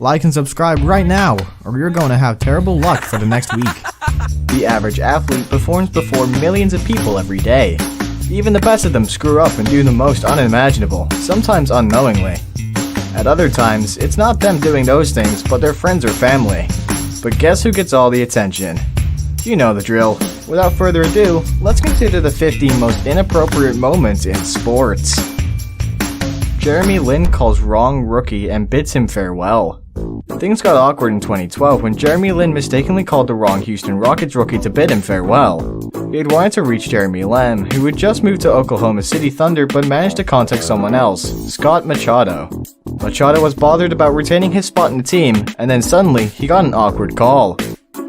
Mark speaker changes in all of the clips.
Speaker 1: Like and subscribe right now, or you're going to have terrible luck for the next week.
Speaker 2: The average athlete performs before millions of people every day. Even the best of them screw up and do the most unimaginable, sometimes unknowingly. At other times, it's not them doing those things, but their friends or family. But guess who gets all the attention? You know the drill. Without further ado, let's consider the 15 most inappropriate moments in sports. Jeremy Lin calls wrong rookie and bids him farewell. Things got awkward in 2012 when Jeremy Lin mistakenly called the wrong Houston Rockets rookie to bid him farewell. He had wanted to reach Jeremy Lamb, who had just moved to Oklahoma City Thunder but managed to contact someone else, Scott Machado. Machado was bothered about retaining his spot in the team, and then suddenly he got an awkward call.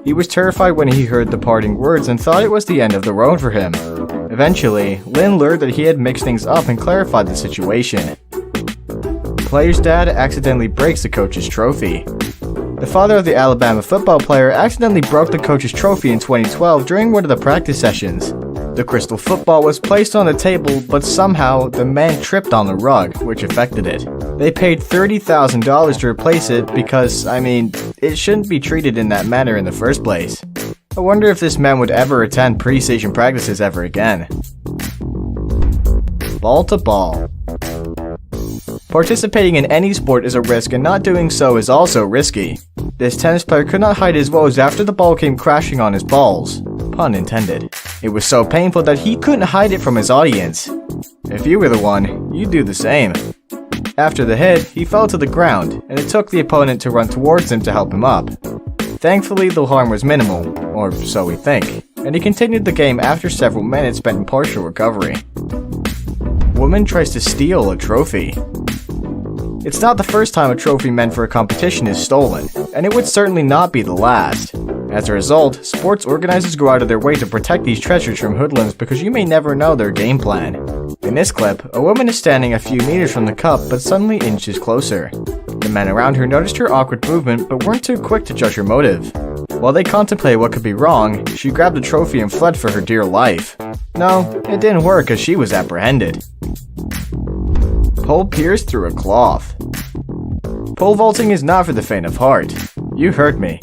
Speaker 2: He was terrified when he heard the parting words and thought it was the end of the road for him. Eventually, Lin learned that he had mixed things up and clarified the situation. Player's dad accidentally breaks the coach's trophy. The father of the Alabama football player accidentally broke the coach's trophy in 2012 during one of the practice sessions. The crystal football was placed on the table, but somehow the man tripped on the rug, which affected it. They paid $30,000 to replace it because, it shouldn't be treated in that manner in the first place. I wonder if this man would ever attend pre-season practices ever again. Ball to ball. Participating in any sport is a risk, and not doing so is also risky. This tennis player could not hide his woes after the ball came crashing on his balls. Pun intended. It was so painful that he couldn't hide it from his audience. If you were the one, you'd do the same. After the hit, he fell to the ground, and it took the opponent to run towards him to help him up. Thankfully, the harm was minimal, or so we think, and he continued the game after several minutes spent in partial recovery. Woman tries to steal a trophy. It's not the first time a trophy meant for a competition is stolen, and it would certainly not be the last. As a result, sports organizers go out of their way to protect these treasures from hoodlums because you may never know their game plan. In this clip, a woman is standing a few meters from the cup but suddenly inches closer. The men around her noticed her awkward movement but weren't too quick to judge her motive. While they contemplated what could be wrong, she grabbed the trophy and fled for her dear life. No, it didn't work as she was apprehended. Pole pierced through a cloth. Pole vaulting is not for the faint of heart. You heard me.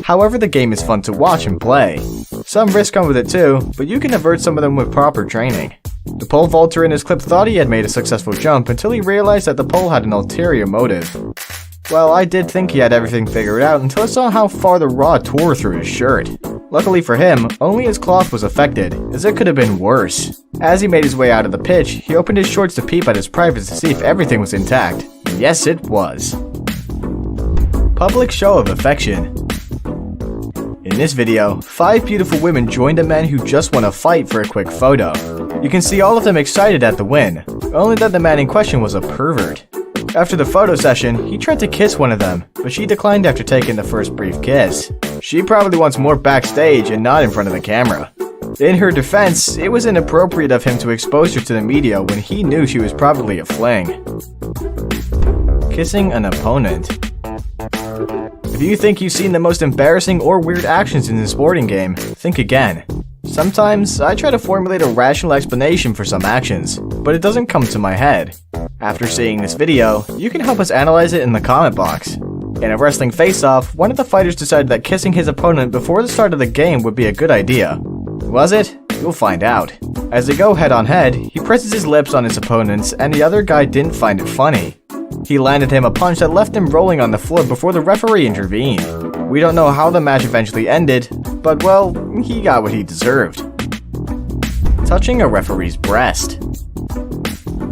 Speaker 2: However, the game is fun to watch and play. Some risks come with it too, but you can avert some of them with proper training. The pole vaulter in his clip thought he had made a successful jump until he realized that the pole had an ulterior motive. Well, I did think he had everything figured out until I saw how far the rod tore through his shirt. Luckily for him, only his cloth was affected, as it could have been worse. As he made his way out of the pitch, he opened his shorts to peep at his privates to see if everything was intact. Yes, it was. Public show of affection. In this video, 5 beautiful women joined a man who just won a fight for a quick photo. You can see all of them excited at the win, only that the man in question was a pervert. After the photo session, he tried to kiss one of them, but she declined after taking the first brief kiss. She probably wants more backstage and not in front of the camera. In her defense, it was inappropriate of him to expose her to the media when he knew she was probably a fling. Kissing an opponent. If you think you've seen the most embarrassing or weird actions in the sporting game, think again. Sometimes, I try to formulate a rational explanation for some actions, but it doesn't come to my head. After seeing this video, you can help us analyze it in the comment box. In a wrestling face-off, one of the fighters decided that kissing his opponent before the start of the game would be a good idea. Was it? You'll find out. As they go head-on-head, he presses his lips on his opponent's, and the other guy didn't find it funny. He landed him a punch that left him rolling on the floor before the referee intervened. We don't know how the match eventually ended, but well, he got what he deserved. Touching a referee's breast.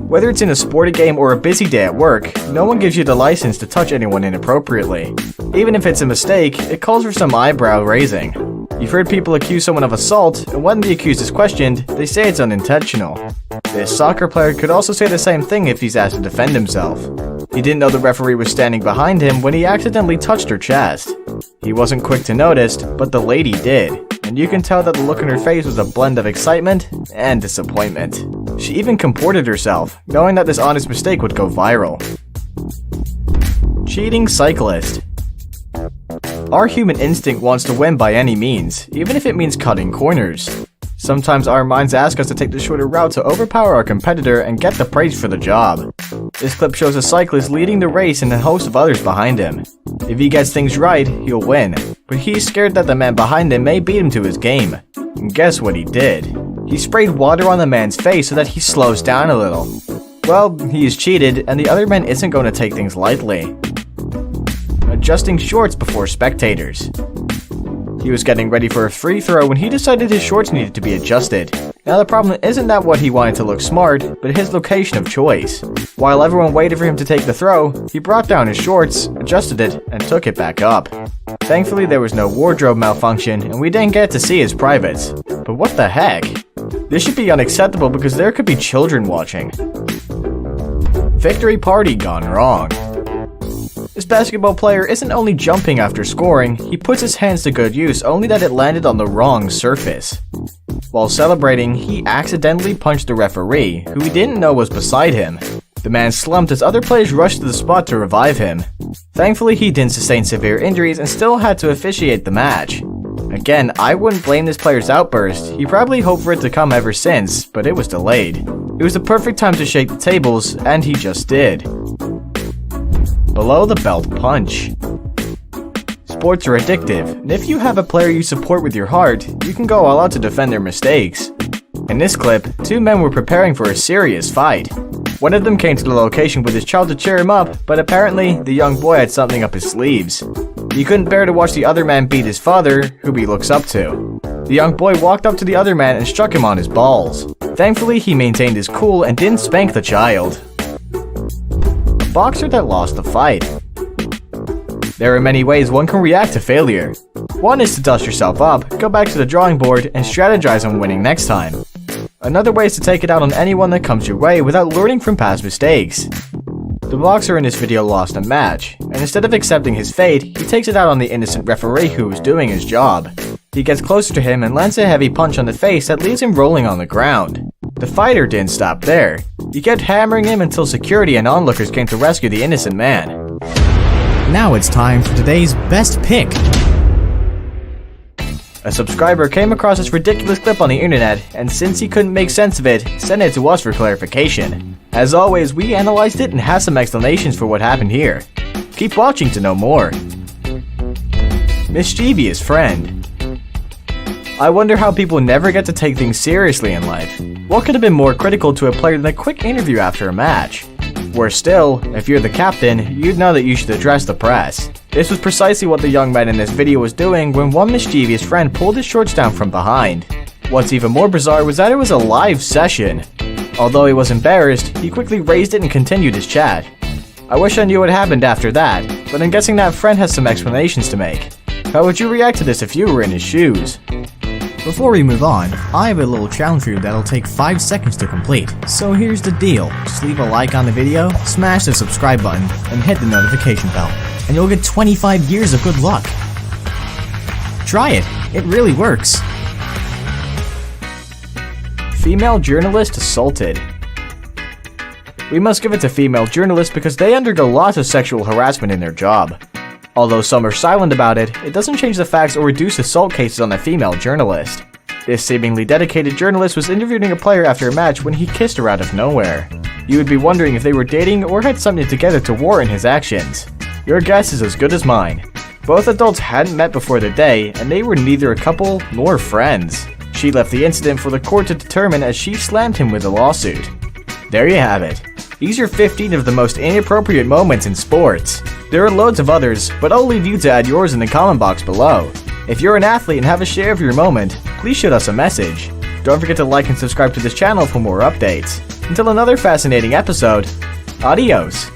Speaker 2: Whether it's in a sporting game or a busy day at work, no one gives you the license to touch anyone inappropriately. Even if it's a mistake, it calls for some eyebrow raising. You've heard people accuse someone of assault, and when the accused is questioned, they say it's unintentional. This soccer player could also say the same thing if he's asked to defend himself. He didn't know the referee was standing behind him when he accidentally touched her chest. He wasn't quick to notice, but the lady did, and you can tell that the look on her face was a blend of excitement and disappointment. She even comported herself, knowing that this honest mistake would go viral. Cheating cyclist. Our human instinct wants to win by any means, even if it means cutting corners. Sometimes our minds ask us to take the shorter route to overpower our competitor and get the praise for the job. This clip shows a cyclist leading the race and a host of others behind him. If he gets things right, he'll win, but he's scared that the man behind him may beat him to his game. And guess what he did? He sprayed water on the man's face so that he slows down a little. Well, he's cheated, and the other man isn't going to take things lightly. Adjusting shorts before spectators. He was getting ready for a free throw when he decided his shorts needed to be adjusted. Now the problem isn't that what he wanted to look smart, but his location of choice. While everyone waited for him to take the throw, he brought down his shorts, adjusted it, and took it back up. Thankfully there was no wardrobe malfunction, and we didn't get to see his privates. But what the heck? This should be unacceptable because there could be children watching. Victory party gone wrong. This basketball player isn't only jumping after scoring, he puts his hands to good use only that it landed on the wrong surface. While celebrating, he accidentally punched the referee, who he didn't know was beside him. The man slumped as other players rushed to the spot to revive him. Thankfully, he didn't sustain severe injuries and still had to officiate the match. Again, I wouldn't blame this player's outburst. He probably hoped for it to come ever since, but it was delayed. It was the perfect time to shake the tables, and he just did. Below the belt punch. Sports are addictive, and if you have a player you support with your heart, you can go all out to defend their mistakes. In this clip, two men were preparing for a serious fight. One of them came to the location with his child to cheer him up, but apparently, the young boy had something up his sleeves. He couldn't bear to watch the other man beat his father, who he looks up to. The young boy walked up to the other man and struck him on his balls. Thankfully, he maintained his cool and didn't spank the child. A boxer that lost the fight. There are many ways one can react to failure. One is to dust yourself up, go back to the drawing board, and strategize on winning next time. Another way is to take it out on anyone that comes your way without learning from past mistakes. The boxer in this video lost a match, and instead of accepting his fate, he takes it out on the innocent referee who was doing his job. He gets closer to him and lands a heavy punch on the face that leaves him rolling on the ground. The fighter didn't stop there. He kept hammering him until security and onlookers came to rescue the innocent man.
Speaker 1: Now it's time for today's best pick.
Speaker 2: A subscriber came across this ridiculous clip on the internet, and since he couldn't make sense of it, sent it to us for clarification. As always, we analyzed it and have some explanations for what happened here. Keep watching to know more. Mischievous friend. I wonder how people never get to take things seriously in life. What could have been more critical to a player than a quick interview after a match? Worse still, if you're the captain, you'd know that you should address the press. This was precisely what the young man in this video was doing when one mischievous friend pulled his shorts down from behind. What's even more bizarre was that it was a live session. Although he was embarrassed, he quickly raised it and continued his chat. I wish I knew what happened after that, but I'm guessing that friend has some explanations to make. How would you react to this if you were in his shoes?
Speaker 1: Before we move on, I have a little challenge for you that'll take 5 seconds to complete. So here's the deal. Just leave a like on the video, smash the subscribe button, and hit the notification bell. And you'll get 25 years of good luck. Try it. It really works.
Speaker 2: Female journalist assaulted. We must give it to female journalists because they undergo lots of sexual harassment in their job. Although some are silent about it, it doesn't change the facts or reduce assault cases on a female journalist. This seemingly dedicated journalist was interviewing a player after a match when he kissed her out of nowhere. You would be wondering if they were dating or had something together to warrant his actions. Your guess is as good as mine. Both adults hadn't met before the day, and they were neither a couple nor friends. She left the incident for the court to determine as she slammed him with a lawsuit. There you have it. These are 15 of the most inappropriate moments in sports. There are loads of others, but I'll leave you to add yours in the comment box below. If you're an athlete and have a share of your moment, please shoot us a message. Don't forget to like and subscribe to this channel for more updates. Until another fascinating episode, adios.